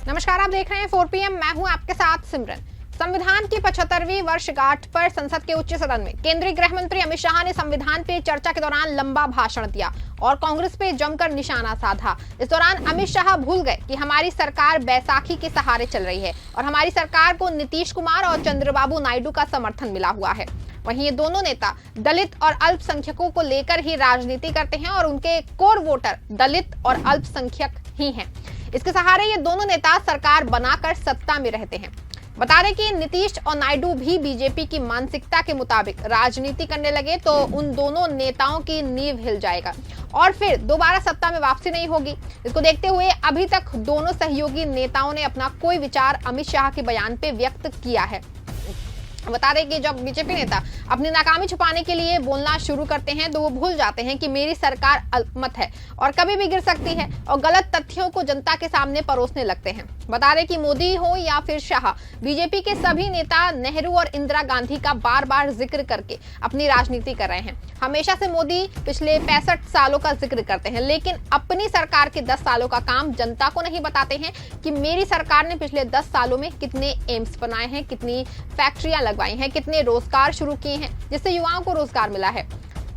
नमस्कार, आप देख रहे हैं 4 PM। मैं हूं आपके साथ सिमरन। संविधान की 75वीं वर्षगांठ पर संसद के उच्च सदन में केंद्रीय गृह मंत्री अमित शाह ने संविधान पे चर्चा के दौरान लंबा भाषण दिया और कांग्रेस पे जमकर निशाना साधा। इस दौरान अमित शाह भूल गए कि हमारी सरकार बैसाखी के सहारे चल रही है और हमारी सरकार को नीतीश कुमार और चंद्रबाबू नायडू का समर्थन मिला हुआ है। वहीं ये दोनों नेता दलित और अल्पसंख्यकों को लेकर ही राजनीति करते हैं और उनके कोर वोटर दलित और अल्पसंख्यक ही हैं। इसके सहारे ये दोनों नेता सरकार बनाकर सत्ता में रहते हैं। बता दें कि नीतीश और नायडू भी बीजेपी की मानसिकता के मुताबिक राजनीति करने लगे तो उन दोनों नेताओं की नींव हिल जाएगा और फिर दोबारा सत्ता में वापसी नहीं होगी। इसको देखते हुए अभी तक दोनों सहयोगी नेताओं ने अपना कोई विचार अमित शाह के बयान पे व्यक्त किया है। बता दें कि जब बीजेपी नेता अपनी नाकामी छुपाने के लिए बोलना शुरू करते हैं तो वो भूल जाते हैं कि मेरी सरकार अल्पमत है और कभी भी गिर सकती है और गलत तथ्यों को जनता के सामने परोसने लगते हैं। बता दें कि मोदी हो या फिर शाह, बीजेपी के सभी नेता नेहरू और इंदिरा गांधी का बार बार जिक्र करके अपनी राजनीति कर रहे हैं। हमेशा से मोदी पिछले 65 सालों का जिक्र करते हैं, लेकिन अपनी सरकार के 10 सालों का काम जनता को नहीं बताते हैं कि मेरी सरकार ने पिछले 10 सालों में कितने एम्स बनाए हैं, कितनी फैक्ट्रियां लगवाई हैं, कितने रोजगार शुरू किए हैं जिससे युवाओं को रोजगार मिला है।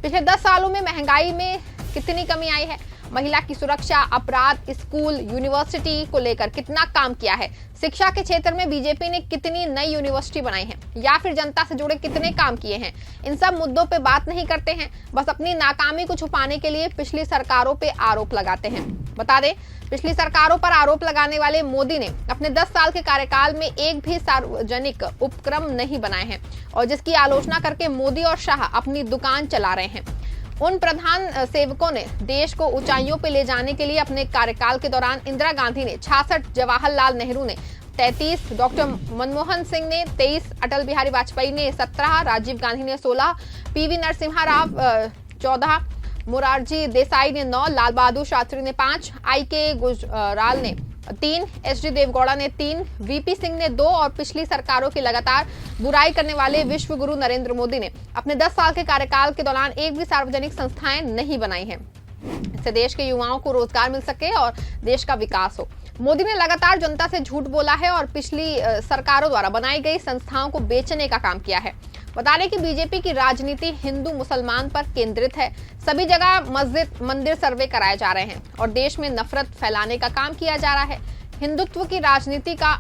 पिछले 10 सालों में महंगाई में कितनी कमी आई है, महिला की सुरक्षा, अपराध, स्कूल, यूनिवर्सिटी को लेकर कितना काम किया है, शिक्षा के क्षेत्र में बीजेपी ने कितनी नई यूनिवर्सिटी बनाई है या फिर जनता से जुड़े कितने काम किए हैं। इन सब मुद्दों पे बात नहीं करते हैं, बस अपनी नाकामी को छुपाने के लिए पिछली सरकारों पे आरोप लगाते हैं। बता दें, पिछली सरकारों पर आरोप लगाने वाले मोदी ने अपने 10 साल के कार्यकाल में एक भी सार्वजनिक उपक्रम नहीं बनाए हैं और जिसकी आलोचना करके मोदी और शाह अपनी दुकान चला रहे हैं। उन प्रधान सेवकों ने देश को ऊंचाइयों पर ले जाने के लिए अपने कार्यकाल के दौरान इंदिरा गांधी ने 66, जवाहरलाल नेहरू ने 33, डॉक्टर मनमोहन सिंह ने 23, अटल बिहारी वाजपेयी ने 17, राजीव गांधी ने 16, PV नरसिम्हा राव 14, मोरारजी देसाई ने 9, लाल बहादुर शास्त्री ने 5, IK गुजराल ने 3, HD देवगौड़ा ने 3, VP सिंह ने 2 और पिछली सरकारों की लगातार बुराई करने वाले विश्व गुरु नरेंद्र मोदी ने अपने 10 साल के कार्यकाल के दौरान एक भी सार्वजनिक संस्थाएं नहीं बनाई हैं। इससे देश के युवाओं को रोजगार मिल सके और देश का विकास हो। मोदी ने लगातार जनता से झूठ बोला है और पिछली सरकारों द्वारा बनाई गई संस्थाओं को बेचने का काम किया है। बता दें कि बीजेपी की राजनीति हिंदू मुसलमान पर केंद्रित है। सभी जगह मस्जिद मंदिर सर्वे कराए जा रहे हैं और देश में नफरत फैलाने का काम किया जा रहा है। हिंदुत्व की राजनीति का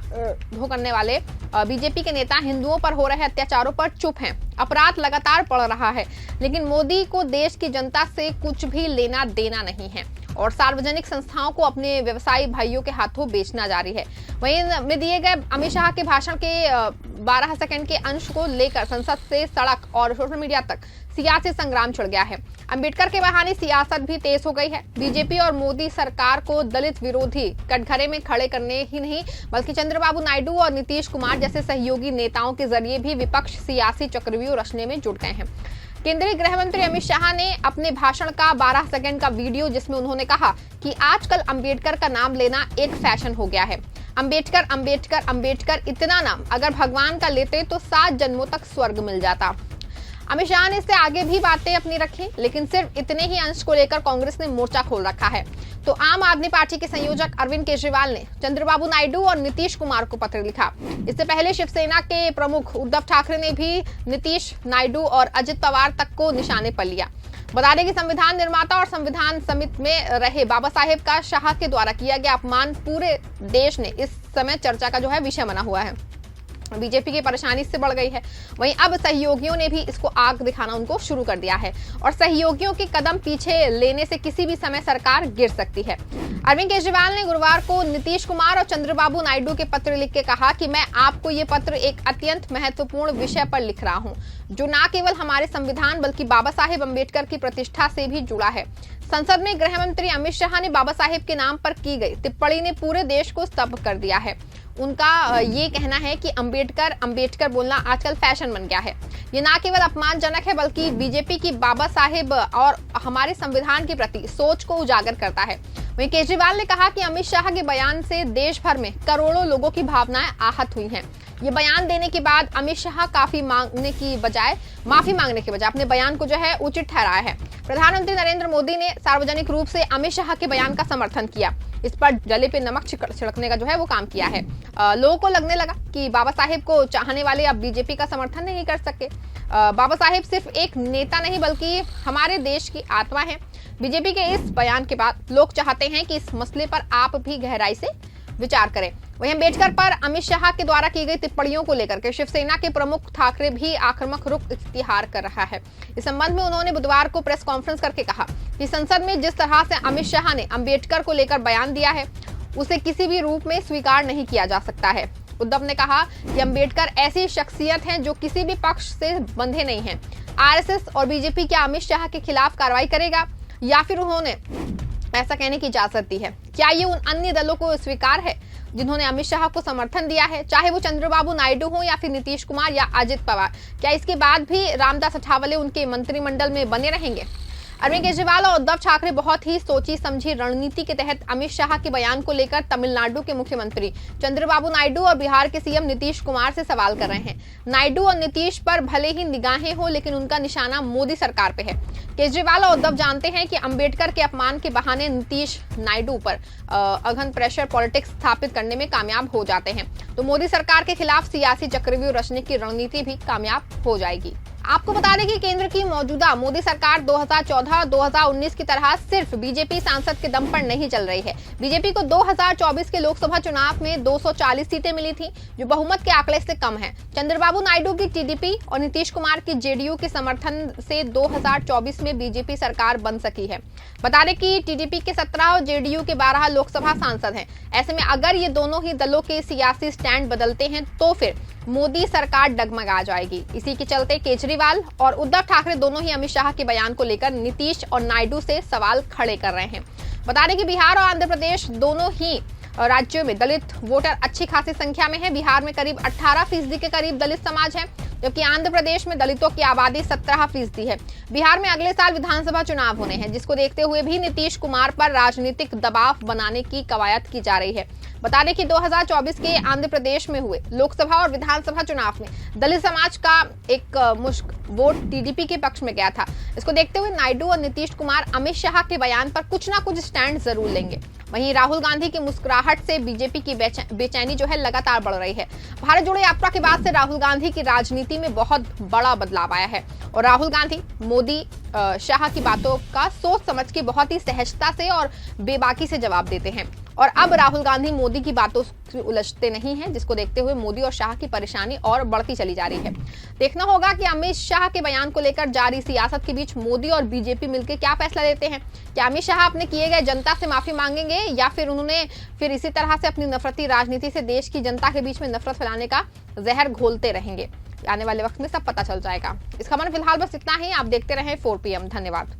वो करने वाले बीजेपी के नेता हिंदुओं पर हो रहे अत्याचारों पर चुप हैं। अपराध लगातार बढ़ रहा है, लेकिन मोदी को देश की जनता से कुछ भी लेना देना नहीं है और सार्वजनिक संस्थाओं को अपने व्यवसायी भाइयों के हाथों बेचना जारी है। वहीं में दिए गए अमित शाह के भाषण के 12 सेकंड के अंश को लेकर संसद से सड़क और सोशल मीडिया तक सियासी संग्राम छिड़ गया है। अंबेडकर के बहाने सियासत भी तेज हो गई है। बीजेपी और मोदी सरकार को दलित विरोधी कटघरे में खड़े करने ही नहीं, बल्कि चंद्रबाबू नायडू और नीतीश कुमार जैसे सहयोगी नेताओं के जरिए भी विपक्ष सियासी चक्रव्यूह रचने में जुट गए हैं। केंद्रीय गृह मंत्री अमित शाह ने अपने भाषण का 12 सेकंड का वीडियो, जिसमें उन्होंने कहा कि आजकल अंबेडकर का नाम लेना एक फैशन हो गया है। अंबेडकर अंबेडकर अंबेडकर, इतना नाम अगर भगवान का लेते तो 7 जन्मों तक स्वर्ग मिल जाता। अमित शाह ने इससे आगे भी बातें अपनी रखी, लेकिन सिर्फ इतने ही अंश को लेकर कांग्रेस ने मोर्चा खोल रखा है। तो आम आदमी पार्टी के संयोजक अरविंद केजरीवाल ने चंद्रबाबू नायडू और नीतीश कुमार को पत्र लिखा। इससे पहले शिवसेना के प्रमुख उद्धव ठाकरे ने भी नीतीश, नायडू और अजित पवार तक को निशाने पर लिया। बता दें कि संविधान निर्माता और संविधान समिति में रहे बाबा साहेब का शाह के द्वारा किया गया अपमान पूरे देश ने इस समय चर्चा का विषय बना हुआ है। बीजेपी की परेशानी इससे बढ़ गई है। वहीं अब सहयोगियों ने भी इसको आग दिखाना उनको शुरू कर दिया है और सहयोगियों के कदम पीछे लेने से किसी भी समय सरकार गिर सकती है। अरविंद केजरीवाल ने गुरुवार को नीतीश कुमार और चंद्रबाबू नायडू के पत्र लिख के कहा कि मैं आपको ये पत्र एक अत्यंत महत्वपूर्ण विषय पर लिख रहा हूँ, जो न केवल हमारे संविधान बल्कि बाबा साहेब अम्बेडकर की प्रतिष्ठा से भी जुड़ा है। संसद में गृह मंत्री अमित शाह ने बाबा साहेब के नाम पर की गई टिप्पणी ने पूरे देश को स्तब्ध कर दिया है। उनका ये कहना है कि अंबेडकर अंबेडकर बोलना आजकल फैशन बन गया है। ये ना केवल अपमानजनक है बल्कि बीजेपी की बाबा साहेब और हमारे संविधान के प्रति सोच को उजागर करता है। वहीं केजरीवाल ने कहा कि अमित शाह के बयान से देश भर में करोड़ों लोगों की भावनाएं आहत हुई हैं। ये बयान देने के बाद अमित शाह माफी मांगने के बजाय अपने बयान को उचित ठहराया है। प्रधानमंत्री नरेंद्र मोदी ने सार्वजनिक रूप से अमित शाह के बयान का समर्थन किया। इस पर जले पे नमक छिड़कने का जो है वो काम किया है। लोगों को लगने लगा कि बाबा साहेब को चाहने वाले अब बीजेपी का समर्थन नहीं कर सके। बाबा साहेब सिर्फ एक नेता नहीं बल्कि हमारे देश की आत्मा है। बीजेपी के इस बयान के बाद लोग चाहते हैं कि इस मसले पर आप भी गहराई से विचार करें। वहीं अम्बेडकर पर अमित शाह के द्वारा की गई टिप्पणियों को लेकर के शिवसेना के प्रमुख ठाकरे भी आक्रामक रुख इख्तियार कर रहा है। इस संबंध में उन्होंने बुधवार को प्रेस कॉन्फ्रेंस करके कहा कि संसद में जिस तरह से अमित शाह ने अम्बेडकर को लेकर बयान दिया है उसे किसी भी रूप में स्वीकार नहीं किया जा सकता है। उद्धव ने कहा कि अम्बेडकर ऐसी शख्सियत हैं जो किसी भी पक्ष से बंधे नहीं हैं। आरएसएस और बीजेपी क्या अमित शाह के खिलाफ कार्रवाई करेगा या फिर उन्होंने ऐसा कहने की इजाजत दी है? क्या ये उन अन्य दलों को स्वीकार है जिन्होंने अमित शाह को समर्थन दिया है, चाहे वो चंद्रबाबू नायडू हो या फिर नीतीश कुमार या अजित पवार? क्या इसके बाद भी रामदास अठावले उनके मंत्रिमंडल में बने रहेंगे? अरविंद केजरीवाल और उद्धव ठाकरे बहुत ही सोची समझी रणनीति के तहत अमित शाह के बयान को लेकर तमिलनाडु के मुख्यमंत्री चंद्रबाबू नायडू और बिहार के सीएम नीतीश कुमार से सवाल कर रहे हैं। नायडू और नीतीश पर भले ही निगाहें हो लेकिन उनका निशाना मोदी सरकार पे है। केजरीवाल और उद्धव जानते हैं कि अंबेडकर के अपमान के बहाने नीतीश नायडू पर अगहन प्रेशर पॉलिटिक्स स्थापित करने में कामयाब हो जाते हैं तो मोदी सरकार के खिलाफ सियासी चक्रव्यूह रचने की रणनीति भी कामयाब हो जाएगी। आपको बता दें कि केंद्र की मौजूदा मोदी सरकार 2014-2019 की तरह सिर्फ बीजेपी सांसद के दम पर नहीं चल रही है। बीजेपी को 2024 के लोकसभा चुनाव में 240 सीटें मिली थी जो बहुमत के आंकड़े से कम है। चंद्रबाबू नायडू की टीडीपी और नीतीश कुमार की जेडीयू के समर्थन से 2024 में बीजेपी सरकार बन सकी है। बता दें कि टीडीपी के 17 और जेडीयू के 12 लोकसभा सांसद हैं। ऐसे में अगर ये दोनों ही दलों के सियासी स्टैंड बदलते हैं तो फिर मोदी सरकार डगमगा जाएगी। इसी के चलते केजरीवाल और उद्धव ठाकरे दोनों ही अमित शाह के बयान को लेकर नीतीश और नायडू से सवाल खड़े कर रहे हैं। बता दें कि बिहार और आंध्र प्रदेश दोनों ही राज्यों में दलित वोटर अच्छी खासी संख्या में है। बिहार में करीब 18% के करीब दलित समाज है जबकि आंध्र प्रदेश में दलितों की आबादी 17% है। बिहार में अगले साल विधानसभा चुनाव होने हैं जिसको देखते हुए भी नीतीश कुमार पर राजनीतिक दबाव बनाने की कवायद की जा रही है। बता दें कि 2024 के आंध्र प्रदेश में हुए लोकसभा और विधानसभा चुनाव में दलित समाज का एक मुश्त वोट टीडीपी के पक्ष में गया था। इसको देखते हुए नायडू और नीतीश कुमार अमित शाह के बयान पर कुछ ना कुछ स्टैंड जरूर लेंगे। वहीं राहुल गांधी की मुस्कुराहट से बीजेपी की बेचैनी जो है लगातार बढ़ रही है। भारत जोड़ो यात्रा के बाद से राहुल गांधी की राजनीति में बहुत बड़ा बदलाव आया है और राहुल गांधी मोदी शाह की बातों का सोच समझ के बहुत ही सहजता से और बेबाकी से जवाब देते हैं और अब राहुल गांधी मोदी की बातों से उलझते नहीं हैं जिसको देखते हुए मोदी और शाह की परेशानी और बढ़ती चली जा रही है। देखना होगा कि अमित शाह के बयान को लेकर जारी सियासत के बीच मोदी और बीजेपी मिलकर क्या फैसला लेते हैं। क्या अमित शाह अपने किए गए जनता से माफी मांगेंगे या फिर उन्होंने इसी तरह से अपनी नफरती राजनीति से देश की जनता के बीच में नफरत फैलाने का जहर घोलते रहेंगे? आने वाले वक्त में सब पता चल जाएगा। इस खबर में फिलहाल बस इतना ही। आप देखते रहें 4 PM। धन्यवाद।